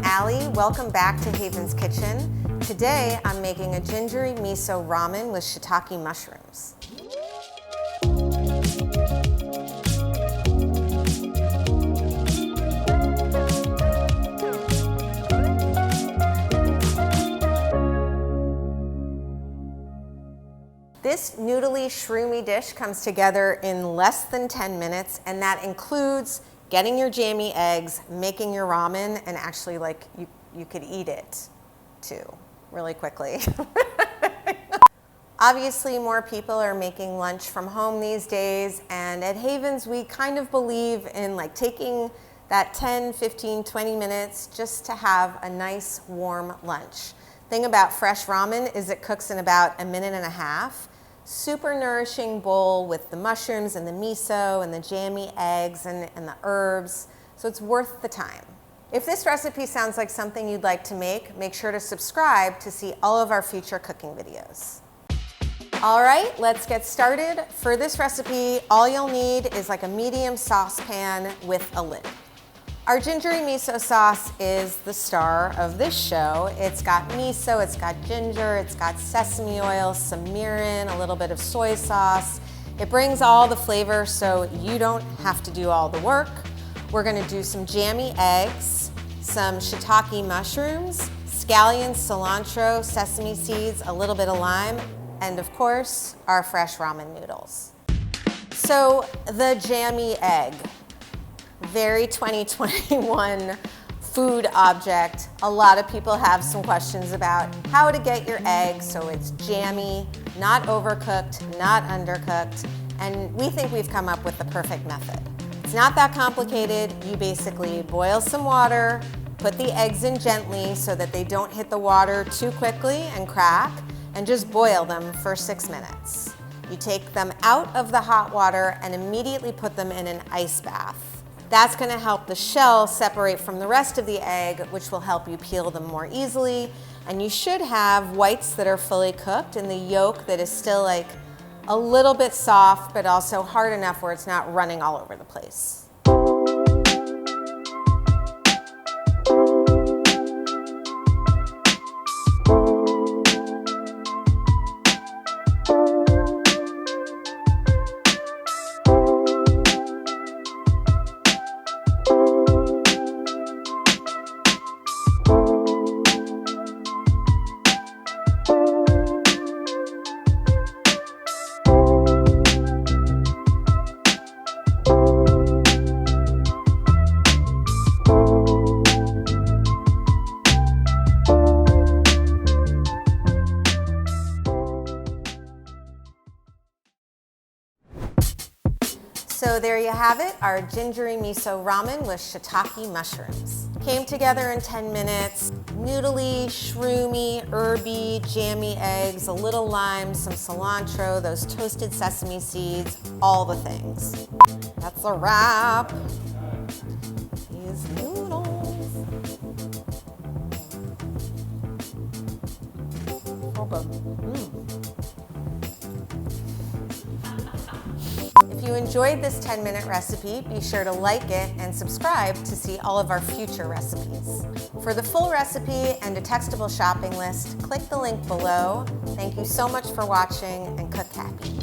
Allie. Welcome back to Haven's Kitchen. Today I'm making a gingery miso ramen with shiitake mushrooms. This noodly, shroomy dish comes together in less than 10 minutes, and that includes getting your jammy eggs, making your ramen, and actually you could eat it too, really quickly. Obviously, more people are making lunch from home these days, and at Haven's, we kind of believe in taking that 10, 15, 20 minutes just to have a nice warm lunch. Thing about fresh ramen is it cooks in about 1.5 minutes. Super nourishing bowl with the mushrooms and the miso and the jammy eggs and the herbs, so it's worth the time. If this recipe sounds like something you'd like to make sure to subscribe to see all of our future cooking videos. All right, let's get started. For this recipe, all you'll need is a medium saucepan with a lid. Our gingery miso sauce is the star of this show. It's got miso, it's got ginger, it's got sesame oil, some mirin, a little bit of soy sauce. It brings all the flavor so you don't have to do all the work. We're gonna do some jammy eggs, some shiitake mushrooms, scallions, cilantro, sesame seeds, a little bit of lime, and of course, our fresh ramen noodles. So the jammy egg. Very 2021 food object. A lot of people have some questions about how to get your egg so it's jammy, not overcooked, not undercooked, and we think we've come up with the perfect method. It's not that complicated. You basically boil some water, put the eggs in gently so that they don't hit the water too quickly and crack, and just boil them for 6 minutes. You take them out of the hot water and immediately put them in an ice bath. That's gonna help the shell separate from the rest of the egg, which will help you peel them more easily. And you should have whites that are fully cooked and the yolk that is still a little bit soft, but also hard enough where it's not running all over the place. So there you have it, our gingery miso ramen with shiitake mushrooms. Came together in 10 minutes. Noodly, shroomy, herby, jammy eggs, a little lime, some cilantro, those toasted sesame seeds, all the things. That's a wrap. These noodles. So good. If you enjoyed this 10-minute recipe, be sure to like it and subscribe to see all of our future recipes. For the full recipe and a textable shopping list, click the link below. Thank you so much for watching and cook happy.